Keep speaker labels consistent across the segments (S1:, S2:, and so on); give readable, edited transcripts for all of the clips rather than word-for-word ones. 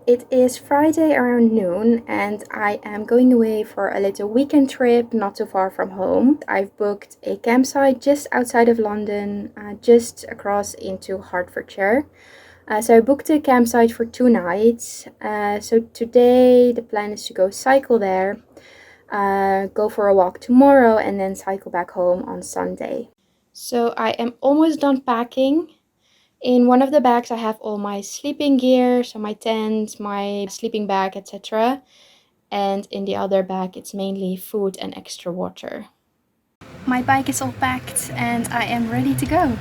S1: It is Friday around noon and I am going away for a little weekend trip not too far from home. I've booked a campsite just outside of London, just across into Hertfordshire. So I booked a campsite for 2 nights. So today the plan is to go cycle there, go for a walk tomorrow and then cycle back home on Sunday. So I am almost done packing. In one of the bags I have all my sleeping gear, so my tent, my sleeping bag, etc. And in the other bag it's mainly food and extra water. My bike is all packed and I am ready to go.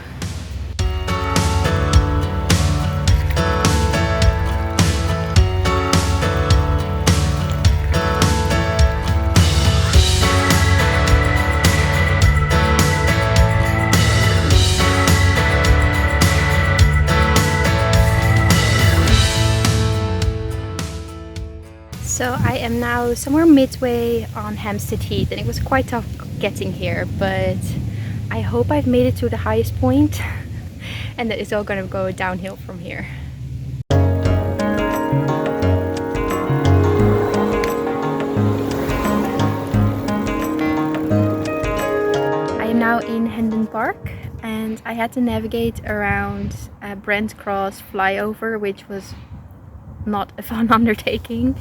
S1: So I am now somewhere midway on Hampstead Heath and it was quite tough getting here, but I hope I've made it to the highest point and that it's all gonna go downhill from here. I am now in Hendon Park and I had to navigate around Brent Cross flyover, which was not a fun undertaking.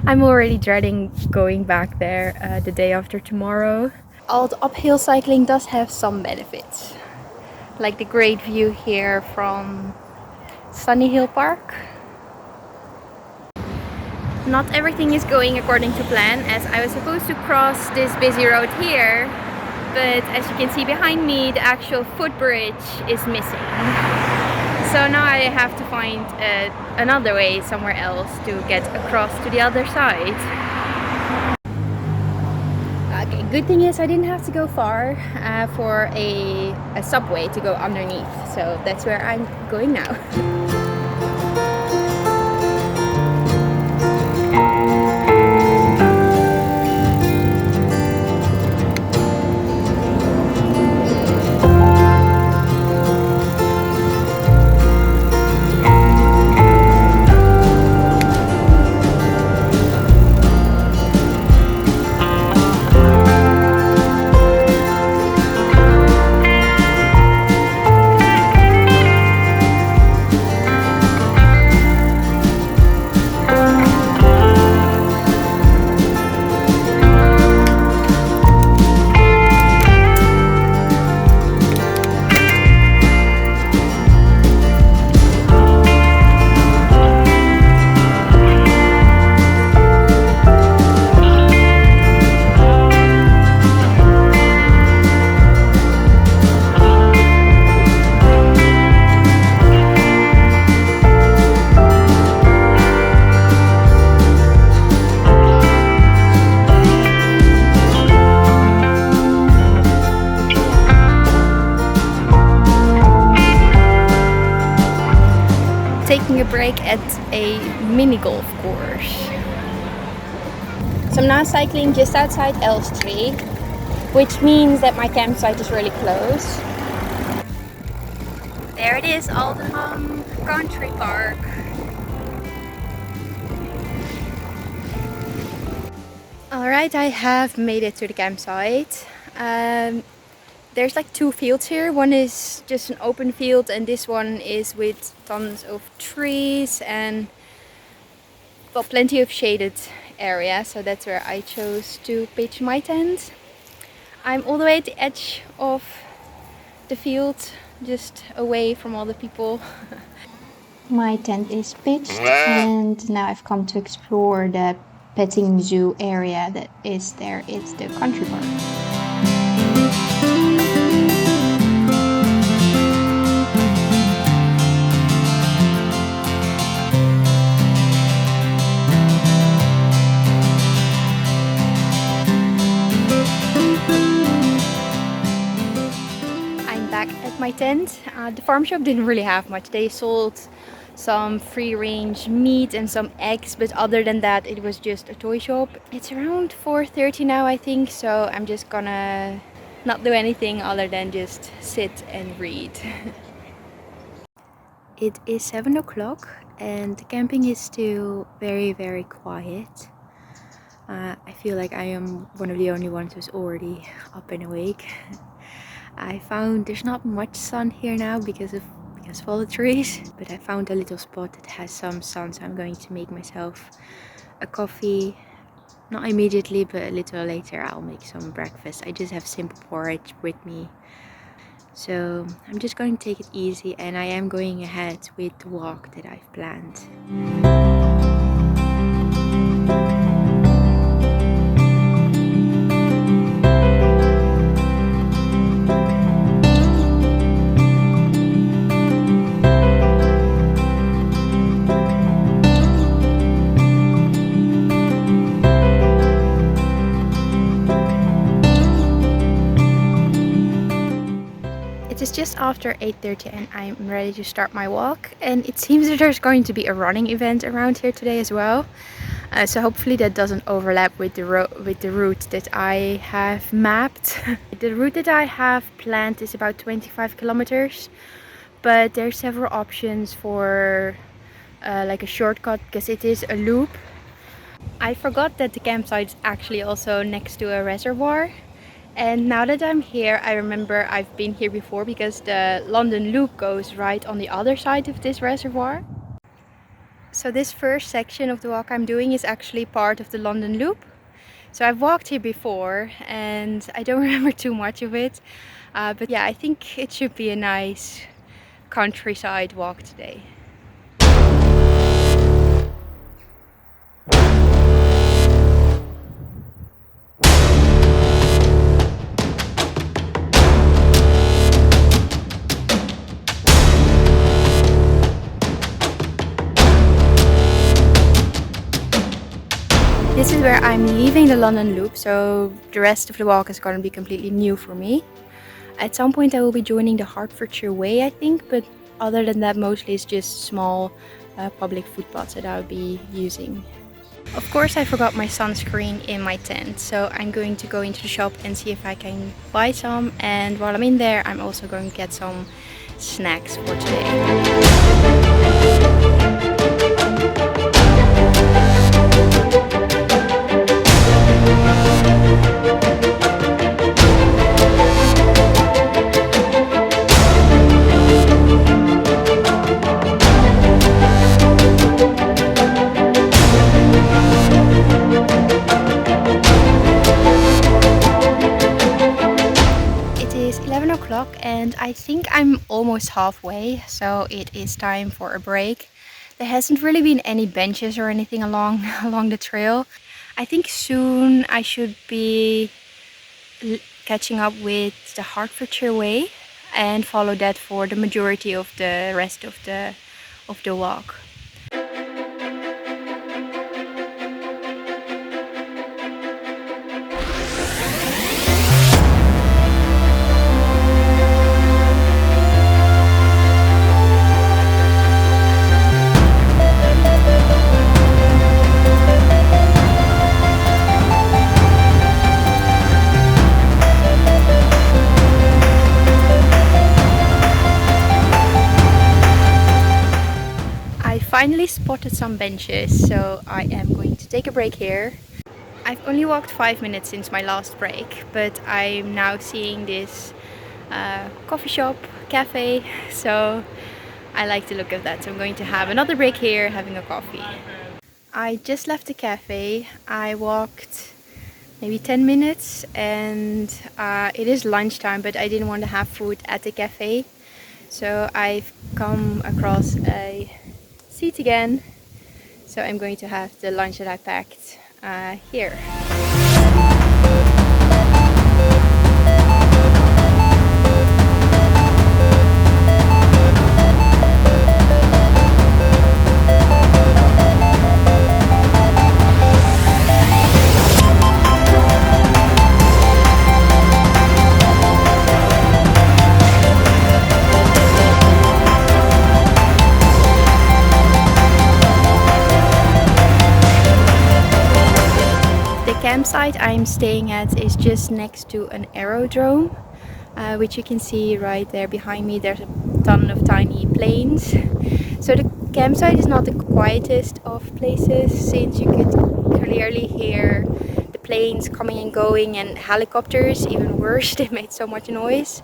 S1: I'm already dreading going back there the day after tomorrow. All the uphill cycling does have some benefits, like the great view here from Sunny Hill Park. Not everything is going according to plan, as I was supposed to cross this busy road here, but as you can see behind me, the actual footbridge is missing. So now I have to find another way somewhere else to get across to the other side. Okay, good thing is I didn't have to go far for a subway to go underneath, so that's where I'm going now. Taking a break at a mini golf course. So I'm now cycling just outside Elstree, which means that my campsite is really close. There it is, Aldenham Country Park. Alright, I have made it to the campsite. There's like two fields here. One is just an open field and this one is with tons of trees and well, plenty of shaded area, so that's where I chose to pitch my tent. I'm all the way at the edge of the field, just away from all the people. My tent is pitched and now I've come to explore the petting zoo area that is there. It's the country park. My tent. The farm shop didn't really have much. They sold some free-range meat and some eggs, but other than that it was just a toy shop. It's around 4:30 now, I think, so I'm just gonna not do anything other than just sit and read. It is 7 o'clock and the camping is still very, very quiet. I feel like I am one of the only ones who's already up and awake. I found there's not much sun here now because of all the trees, but I found a little spot that has some sun, so I'm going to make myself a coffee. Not immediately, but a little later I'll make some breakfast. I just have simple porridge with me. So I'm just going to take it easy, and I am going ahead with the walk that I've planned. It is just after 8:30 and I'm ready to start my walk, and it seems that there's going to be a running event around here today as well. So hopefully that doesn't overlap with the route that I have mapped. The route that I have planned is about 25 kilometers, but there's several options for like a shortcut because it is a loop. I forgot that the campsite is actually also next to a reservoir. And now that I'm here, I remember I've been here before because the London Loop goes right on the other side of this reservoir. So this first section of the walk I'm doing is actually part of the London Loop. So I've walked here before and I don't remember too much of it. But yeah, I think it should be a nice countryside walk today. This is where I'm leaving the London Loop, so the rest of the walk is going to be completely new for me. At some point I will be joining the Hertfordshire Way, I think, but other than that mostly it's just small public footpaths that I'll be using. Of course I forgot my sunscreen in my tent, so I'm going to go into the shop and see if I can buy some, and while I'm in there I'm also going to get some snacks for today. And I think I'm almost halfway, so it is time for a break. There hasn't really been any benches or anything along the trail. I think soon I should be catching up with the Hertfordshire Way and follow that for the majority of the rest of the walk. Finally spotted some benches, so I am going to take a break here. I've only walked 5 minutes since my last break, but I'm now seeing this coffee shop, cafe, so I like the look of that. So I'm going to have another break here, having a coffee. I just left the cafe. I walked maybe 10 minutes and it is lunchtime, but I didn't want to have food at the cafe. So I've come across a seat again, so I'm going to have the lunch that I packed here. Campsite I'm staying at is just next to an aerodrome, which you can see right there behind me. There's a ton of tiny planes. So the Campsite is not the quietest of places, since you could clearly hear the planes coming and going, and helicopters, even worse, they made so much noise.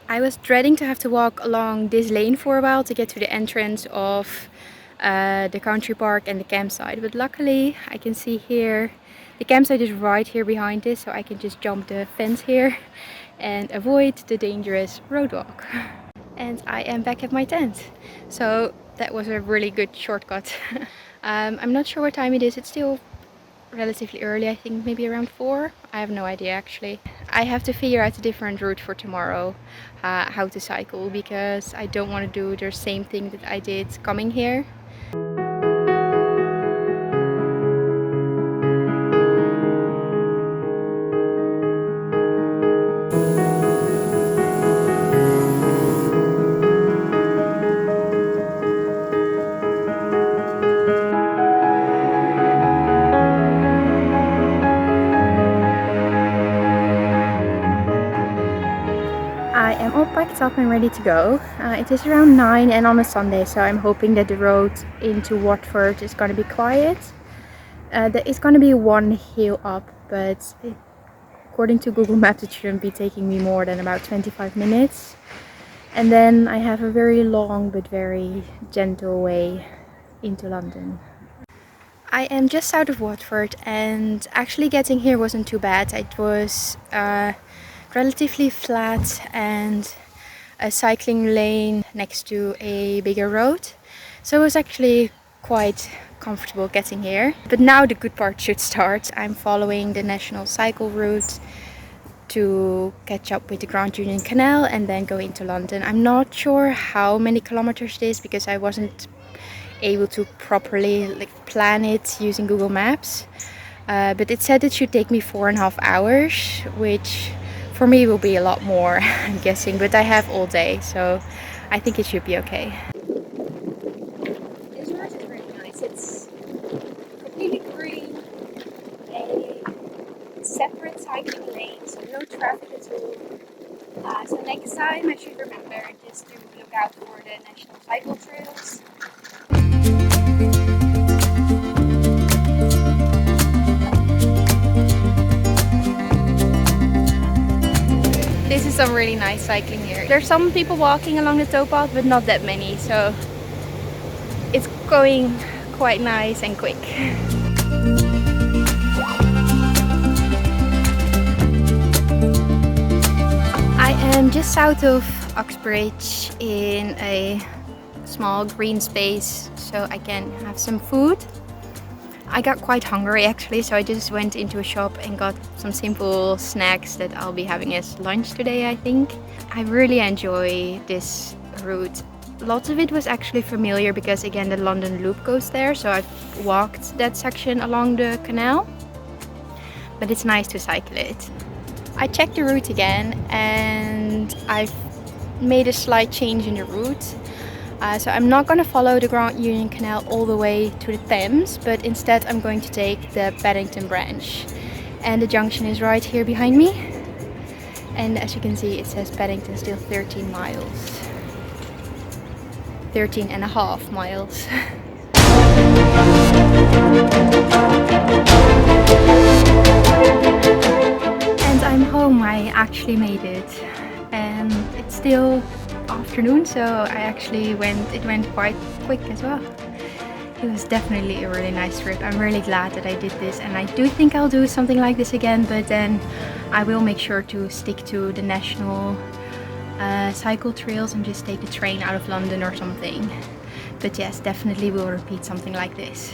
S1: I was dreading to have to walk along this lane for a while to get to the entrance of the country park and the campsite, but luckily I can see here the campsite is right here behind this, so I can just jump the fence here and avoid the dangerous roadwalk. And I am back at my tent, so that was a really good shortcut. I'm not sure what time it is. It's still relatively early, I think maybe around 4. I have no idea actually. I have to figure out a different route for tomorrow, how to cycle, because I don't want to do the same thing that I did coming here. I am all packed up and ready to go. It is around 9 and on a Sunday, so I'm hoping that the road into Watford is going to be quiet. It's going to be one hill up, but according to Google Maps it shouldn't be taking me more than about 25 minutes. And then I have a very long but very gentle way into London. I am just south of Watford, and actually getting here wasn't too bad. It was relatively flat and a cycling lane next to a bigger road, so it was actually quite comfortable getting here. But now the good part should start. I'm following the national cycle route to catch up with the Grand Union Canal and then go into London. I'm not sure how many kilometers it is because I wasn't able to properly plan it using Google Maps, but it said it should take me 4.5 hours, which for me will be a lot more, I'm guessing, but I have all day, so I think it should be okay. This road is really nice. It's completely green, a separate cycling lane, so no traffic at all. So next time I should remember just to look out for the national cycle trails. This is some really nice cycling here. There's some people walking along the towpath, but not that many, so it's going quite nice and quick. I am just south of Uxbridge in a small green space, so I can have some food. I got quite hungry actually, so I just went into a shop and got some simple snacks that I'll be having as lunch today, I think. I really enjoy this route. Lots of it was actually familiar because again the London Loop goes there, so I've walked that section along the canal, but it's nice to cycle it. I checked the route again and I've made a slight change in the route. So I'm not going to follow the Grand Union Canal all the way to the Thames, but instead I'm going to take the Paddington branch. And the junction is right here behind me. And as you can see, it says Paddington still 13 miles. 13.5 miles. And I'm home. I actually made it. And it's still afternoon, so it went quite quick as well. It was definitely a really nice trip. I'm really glad that I did this, and I do think I'll do something like this again, but then I will make sure to stick to the national cycle trails and just take the train out of London or something. But yes, definitely will repeat something like this.